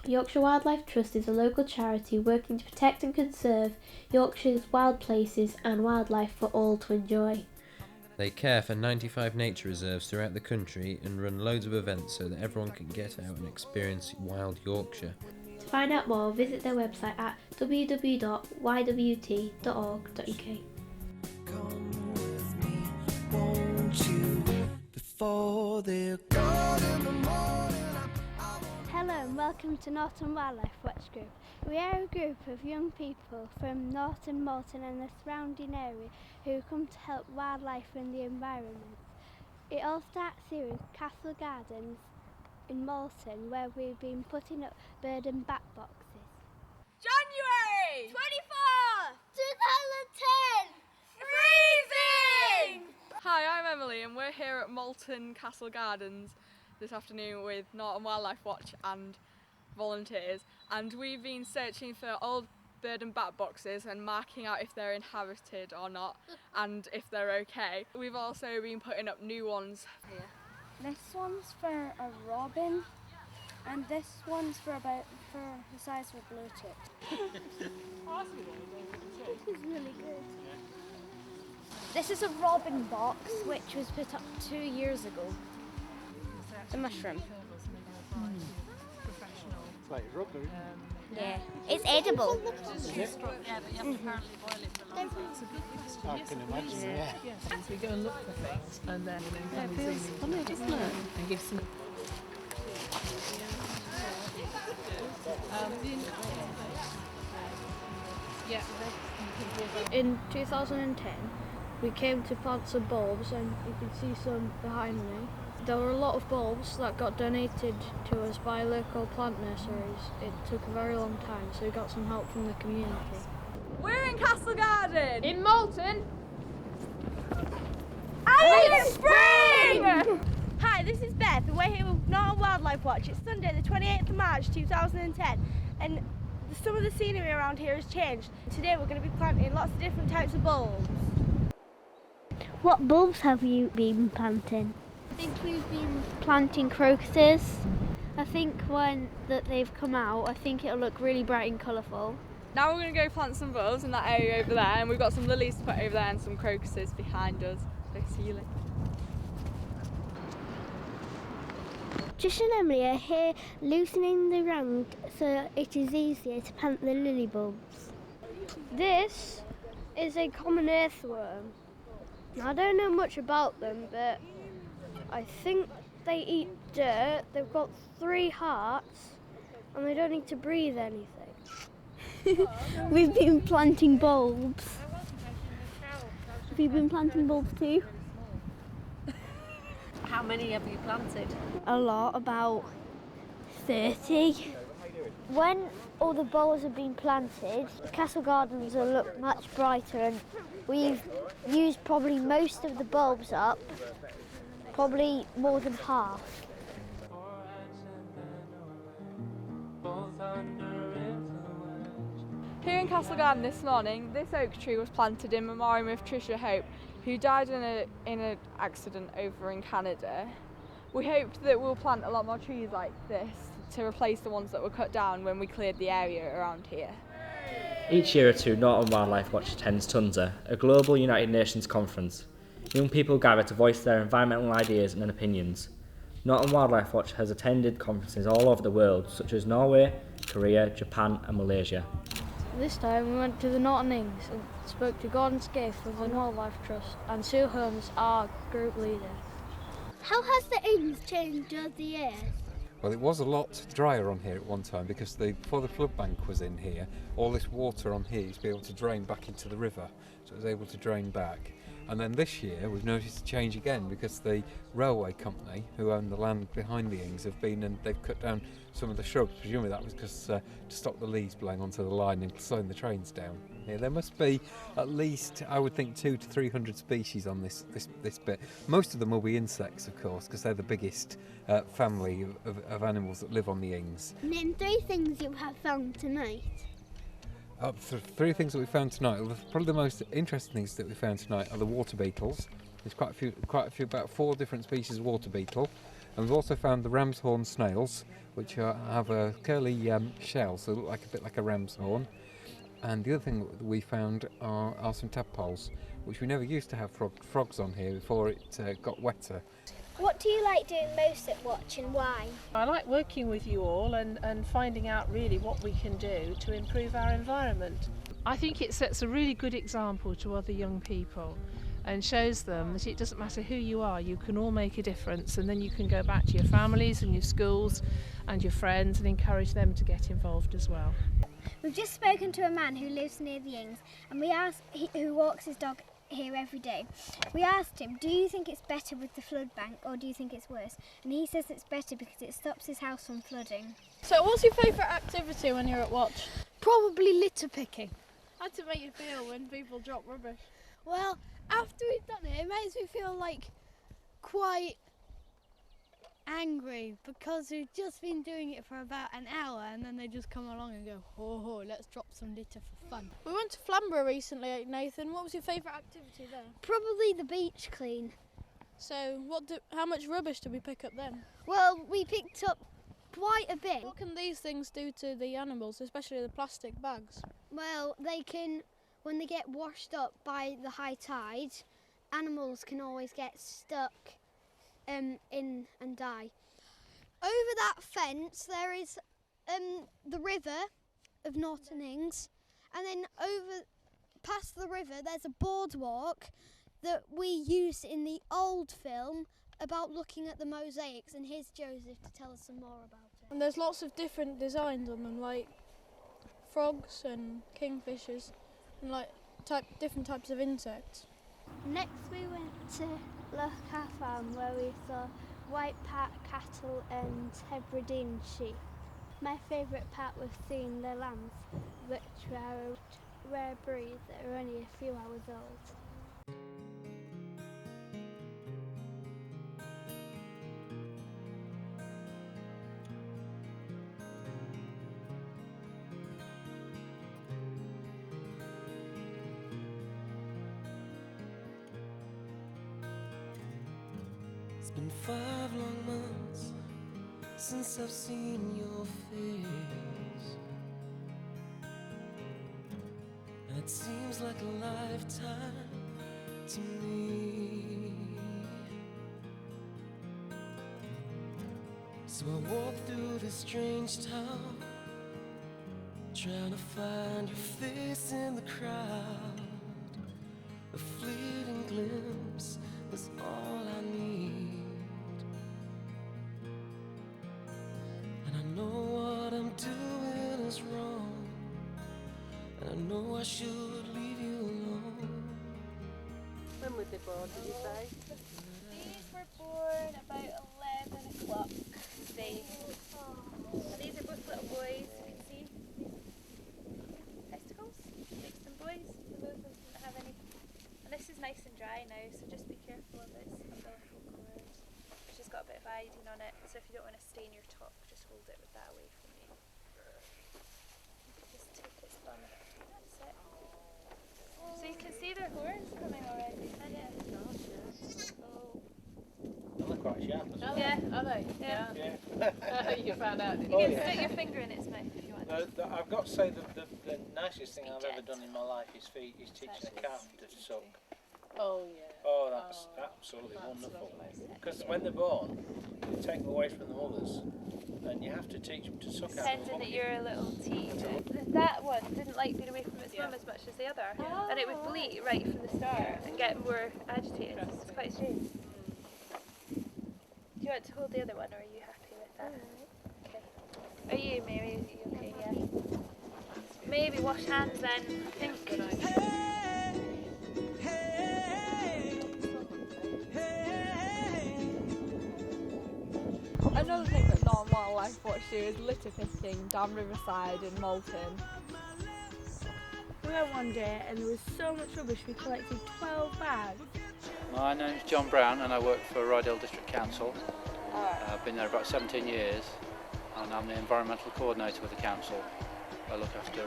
Yorkshire Wildlife Trust is a local charity working to protect and conserve Yorkshire's wild places and wildlife for all to enjoy. They care for 95 nature reserves throughout the country and run loads of events so that everyone can get out and experience wild Yorkshire. To find out more, visit their website at www.ywt.org.uk. Come with me, won't you, before they're gone in the morning. Hello and welcome to Norton Wildlife Watch Group. We are a group of young people from Norton, Moulton and the surrounding area who come to help wildlife and the environment. It all starts here in Castle Gardens in Moulton, where we've been putting up bird and bat boxes. January 24th, 2010! Freezing! Hi, I'm Emily and we're here at Moulton Castle Gardens this afternoon with Norton Wildlife Watch and volunteers, and we've been searching for old bird and bat boxes and marking out if they're inhabited or not and if they're okay. We've also been putting up new ones here. This one's for a robin and this one's for the size of a blue chip. This is really good. This is a robin box which was put up 2 years ago. It's a mushroom. It's like rubber. Yeah, it's edible. I can imagine, yeah. So we go and look for things and then come and see funny, doesn't it? And give some. In 2010, we came to plant some bulbs, and you can see some behind me. There were a lot of bulbs that got donated to us by local plant nurseries. It took a very long time, so we got some help from the community. We're in Castle Garden! In Moulton! And it's spring! Hi, this is Beth, and we're here with Norton Wildlife Watch. It's Sunday, the 28th of March 2010, and some of the scenery around here has changed. Today we're going to be planting lots of different types of bulbs. What bulbs have you been planting? I think we've been planting crocuses. I think when they've come out, I think it'll look really bright and colourful. Now we're going to go plant some bulbs in that area over there, and we've got some lilies to put over there and some crocuses behind us. So see you later. Trish and Emily are here loosening the ground so it is easier to plant the lily bulbs. This is a common earthworm. I don't know much about them, but I think they eat dirt. They've got 3 hearts and they don't need to breathe anything. We've been planting bulbs. Have you been planting bulbs too? How many have you planted? A lot, about 30. When all the bulbs have been planted, the Castle Gardens will look much brighter, and we've used probably most of the bulbs up, probably more than half. Here in Castle Garden this morning, this oak tree was planted in memoriam of Tricia Hope, who died in an accident over in Canada. We hoped that we'll plant a lot more trees like this to replace the ones that were cut down when we cleared the area around here. Each year or two, Norton Wildlife Watch attends Tunza, a global United Nations conference. Young people gather to voice their environmental ideas and opinions. Norton Wildlife Watch has attended conferences all over the world, such as Norway, Korea, Japan and Malaysia. This time we went to the Norton Ings and spoke to Gordon Scaife of the Wildlife Trust and Sue Holmes, our group leader. How has the Ings changed over the years? Well, it was a lot drier on here at one time because before the flood bank was in here, all this water on here used to be able to drain back into the river, so it was able to drain back. And then this year we've noticed a change again because the railway company who own the land behind the Ings have been and they've cut down some of the shrubs. Presumably that was because to stop the leaves blowing onto the line and slowing the trains down. Yeah, there must be at least, I would think, 200 to 300 species on this bit. Most of them will be insects, of course, because they're the biggest family of animals that live on the Ings. Name 3 things you have found tonight. 3 things that we found tonight. Well, probably the most interesting things that we found tonight are the water beetles. There's quite a few, about 4 different species of water beetle. And we've also found the ram's horn snails, which have a curly shell, so they look a bit like a ram's horn. And the other thing that we found are some tadpoles, which we never used to have frogs on here before it got wetter. What do you like doing most at Watch and why? I like working with you all and finding out really what we can do to improve our environment. I think it sets a really good example to other young people and shows them that it doesn't matter who you are, you can all make a difference, and then you can go back to your families and your schools and your friends and encourage them to get involved as well. We've just spoken to a man who lives near the Ings and who walks his dog here every day. We asked him, do you think it's better with the flood bank or do you think it's worse? And he says it's better because it stops his house from flooding. So what's your favourite activity when you're at Watch? Probably litter picking. How does it make you feel when people drop rubbish? Well, after we've done it, it makes me feel like quite angry because we've just been doing it for about an hour and then they just come along and go, ho, let's drop some litter for fun. We went to Flamborough recently, Nathan. What was your favourite activity there? Probably the beach clean. So how much rubbish did we pick up then? Well, we picked up quite a bit. What can these things do to the animals, especially the plastic bags? Well, they can, when they get washed up by the high tide, animals can always get stuck in and die. Over that fence there is the river of Norton Ings, and then over past the river there's a boardwalk that we used in the old film about looking at the mosaics, and here's Joseph to tell us some more about it. And there's lots of different designs on them, like frogs and kingfishers and like different types of insects. Next we went to Loch Farm where we saw white cattle and Hebridean sheep. My favourite part was seeing the lambs, which were a rare breed that were only a few hours old. It's been 5 long months since I've seen your face, and it seems like a lifetime to me. So I walk through this strange town, trying to find your face in the crowd. A fleeting glimpse is all I need, and I know what I'm doing is wrong, and I know I should leave you alone. When was they born, did you say? These were born about 11 o'clock today. And these are both little boys, you can see. Testicles, makes them boys. So both of them don't have any. And this is nice and dry now, so just be careful of its umbilical cord. It's just got a bit of iodine on it, so if you don't want to stain your top, just hold it with that away from you. Just take its bum. That's it. So you can see their horns coming already. Oh. They look quite sharp as well. Yeah. Are they? Yeah. You found out, didn't You you? can stick your finger in its mouth if you want. I've got to say the nicest thing I've ever done in my life is teaching a calf to suck. Oh yeah. Oh, that's absolutely wonderful. Because when they're born, you take them away from the mothers, and you have to teach them to suck out of Pretending the that you're a little teat. That one didn't like being away from its mum as much as the other, and it would bleat right from the start and get more agitated. It's quite strange. Do you want to hold the other one, or are you happy with that? Okay. Are you, Mary? Are you okay? Yeah. Maybe wash hands then. I think. Good idea. Another thing that Norton Wildlife Watch do is litter picking down Riverside in Malton. We went one day and there was so much rubbish we collected 12 bags. My name's John Brown and I work for Rydale District Council. I've been there about 17 years and I'm the environmental coordinator with the council. I look after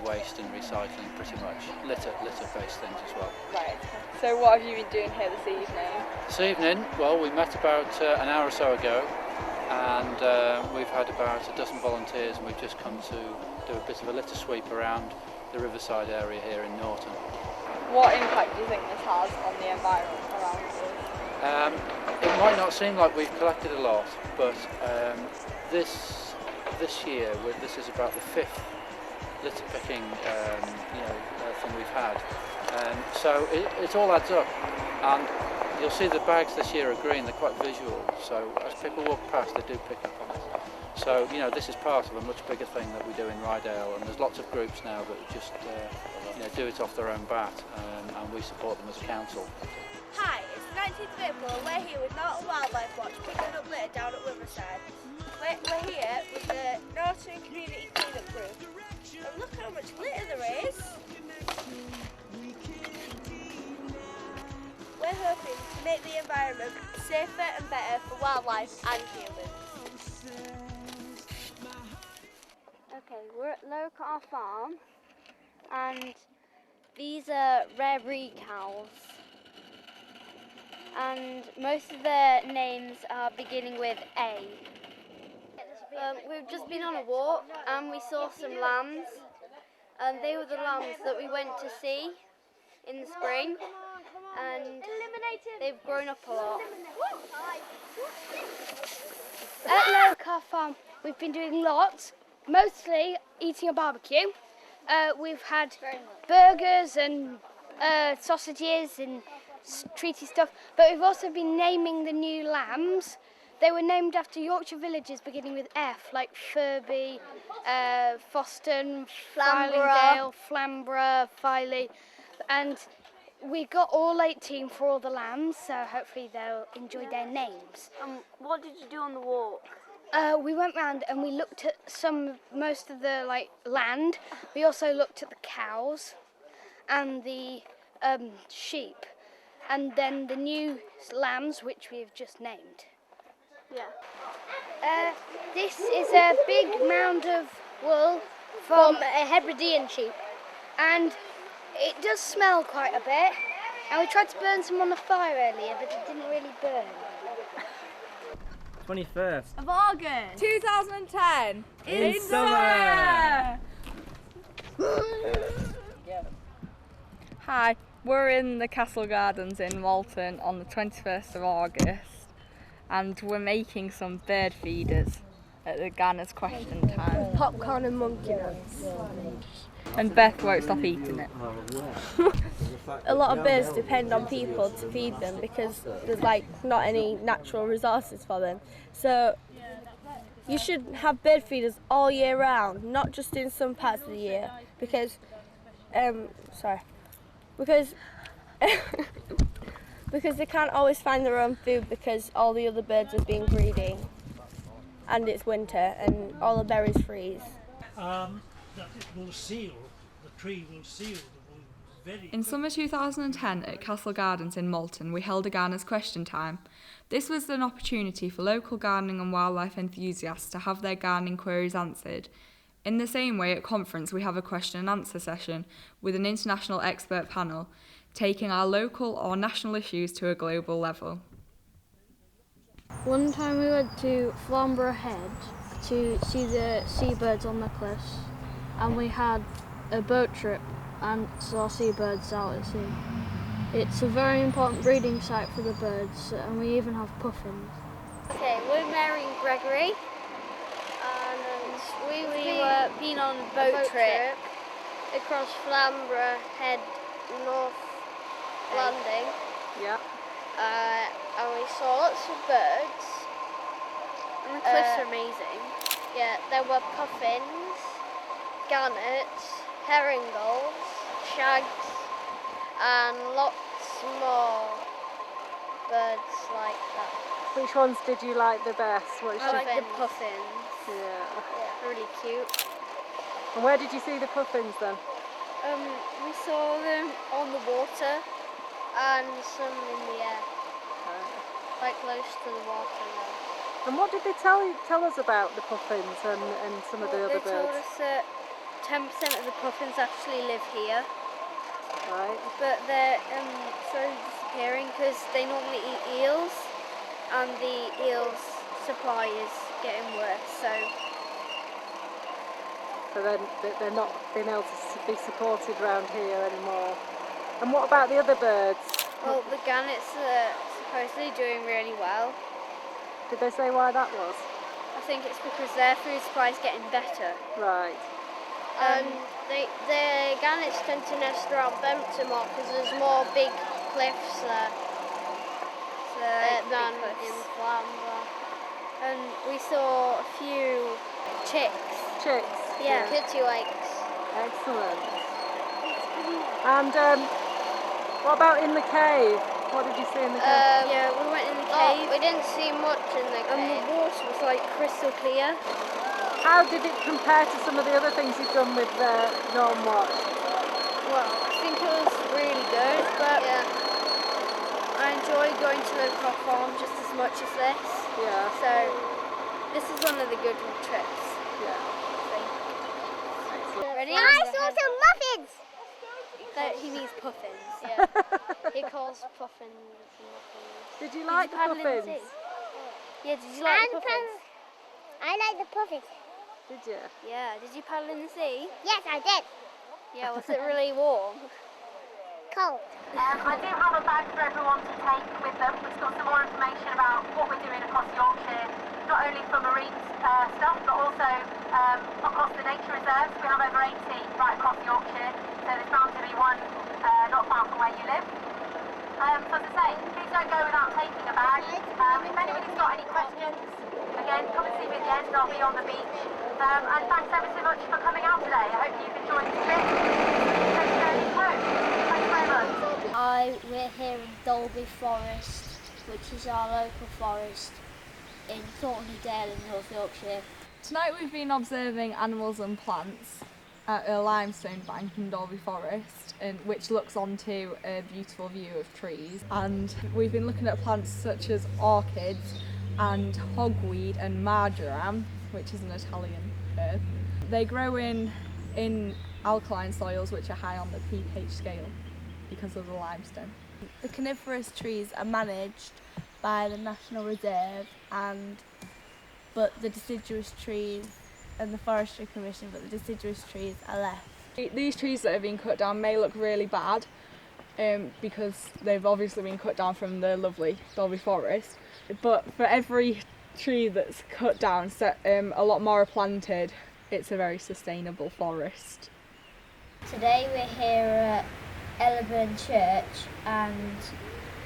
waste and recycling, pretty much. Litter-based things as well. Right. So what have you been doing here this evening? This evening, well, we met about an hour or so ago, and we've had about a dozen volunteers, and we've just come to do a bit of a litter sweep around the riverside area here in Norton. What impact do you think this has on the environment around us? It might not seem like we've collected a lot, but this year, this is about the 5th litter picking thing we've had. So it all adds up, and you'll see the bags this year are green, they're quite visual, so as people walk past they do pick up on it. So this is part of a much bigger thing that we do in Rydale, and there's lots of groups now that just do it off their own bat, and we support them as a council. Hi, it's the 19th of April and we're here with Norton Wildlife Watch picking up litter down at Riverside. We're here with the Norton Community Cleanup Group, and look how much litter there is. We're hoping to make the environment safer and better for wildlife and humans. Okay, we're at Local Farm, and these are rare breed cows. And most of their names are beginning with A. We've just been on a walk and we saw some lambs, and they were the lambs that we went to see in the spring, and they've grown up a lot. At Local Farm we've been doing lots, mostly eating a barbecue. We've had burgers and sausages and treaty stuff, but we've also been naming the new lambs. They were named after Yorkshire villages beginning with F, like Furby, Foston, Flamborough, Flamborough, Filey, and we got all 18 for all the lambs, so hopefully they'll enjoy their names. What did you do on the walk? We went round and we looked at most of the land. We also looked at the cows and the sheep, and then the new lambs, which we have just named. Yeah. This is a big mound of wool from a Hebridean sheep, and it does smell quite a bit. And we tried to burn some on the fire earlier, but it didn't really burn. 21st of August 2010 in summer. Hi, we're in the Castle Gardens in Malton on the 21st of August, and we're making some bird feeders at the Ghana's question time. Popcorn and monkey nuts. And Beth won't stop eating it. A lot of birds depend on people to feed them because there's not any natural resources for them. So you should have bird feeders all year round, not just in some parts of the year, because because they can't always find their own food because all the other birds are being greedy, and it's winter and all the berries freeze. That it will seal, the tree will seal the very... In summer 2010 at Castle Gardens in Malton, we held a Gardener's Question Time. This was an opportunity for local gardening and wildlife enthusiasts to have their gardening queries answered. In the same way, at conference we have a question and answer session with an international expert panel, taking our local or national issues to a global level. One time we went to Flamborough Head to see the seabirds on the cliffs, and we had a boat trip and saw seabirds out at sea. It's a very important breeding site for the birds, and we even have puffins. Okay, we're Mary and Gregory, and we've been on a boat trip across Flamborough Head, North Landing. Yeah. And we saw lots of birds. And the cliffs are amazing. Yeah, there were puffins, gannets, herring gulls, shags, and lots more birds like that. Which ones did you like the best? I like the puffins. Yeah. Really cute. And where did you see the puffins then? We saw them on the water and some in the air, quite close to the water now. And what did they tell us about the puffins and some of the other birds? They told us that 10% of the puffins actually live here. Right. But they're slowly disappearing because they normally eat eels, and the eels' supply is getting worse. So they're not being able to be supported around here anymore. And what about the other birds? well, the gannets are supposedly doing really well. Did they say why that was? I think it's because their food supply is getting better. Right. The gannets tend to nest around Bempton more because there's more big cliffs there than in Flamborough. And we saw a few chicks. Chicks? Yeah. Kittiwakes. Excellent. And what about in the cave? What did you see in the cave? Yeah, we went in the cave. We didn't see much in the cave. And the water was like crystal clear. How did it compare to some of the other things you've done with Norton Watch? Well, I think it was really good, but I enjoy going to local farm just as much as this. Yeah. So this is one of the good trips. Yeah. I think. Ready? I saw some muffins! He means puffins. Yeah. He calls puffins muffins. Did you like the puffins? Yeah, did you like the puffins? I like the puffins. Did you? Yeah, did you paddle in the sea? Yes, I did. Yeah, was it really warm? Cold. I do have a bag for everyone to take with them, which got some more information about what we're doing across Yorkshire, not only for marine stuff, but also across the nature reserves. We have over 80 right across Yorkshire, so there's bound to be one not far from where you live. So as I say, please don't go without taking a bag. If anybody's got any questions, again, come and see me at the end. I'll be on the beach. And thanks ever so much for coming out today. I hope you've enjoyed the trip. Thanks very much. We're here in Dolby Forest, which is our local forest in Thornton Dale in North Yorkshire. Tonight we've been observing animals and plants at a limestone bank in Dolby Forest, which looks onto a beautiful view of trees. And we've been looking at plants such as orchids and hogweed and marjoram, which is an Italian herb. They grow in alkaline soils which are high on the pH scale because of the limestone. The coniferous trees are managed by the National Reserve but the deciduous trees and the Forestry Commission, but the deciduous trees are left. These trees that have been cut down may look really bad because they've obviously been cut down from the lovely Dolby Forest, but for every tree that's cut down, a lot more are planted. It's a very sustainable forest. Today we're here at Ellerburn Church, and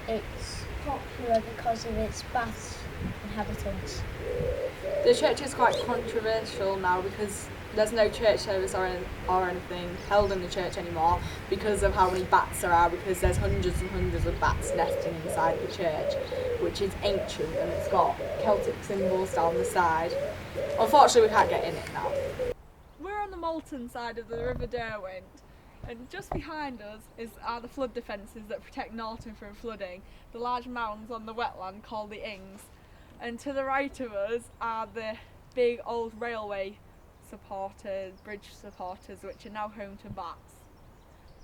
it's popular because of its bat inhabitants. The church is quite controversial now because there's no church service or anything held in the church anymore because of how many bats there are, because there's hundreds and hundreds of bats nesting inside the church, which is ancient and it's got Celtic symbols down the side. Unfortunately we can't get in it now. We're on the Malton side of the River Derwent, and just behind us are the flood defences that protect Norton from flooding, the large mounds on the wetland called the Ings, and to the right of us are the big old railway supporters, bridge supporters, which are now home to bats.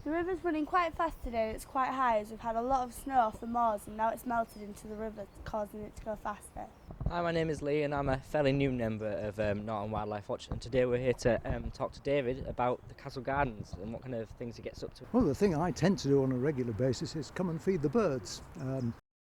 The river's running quite fast today. It's quite high as we've had a lot of snow off the moors and now it's melted into the river, causing it to go faster. Hi, my name is Lee and I'm a fairly new member of Norton Wildlife Watch, and today we're here to talk to David about the Castle Gardens and what kind of things he gets up to. Well, the thing I tend to do on a regular basis is come and feed the birds.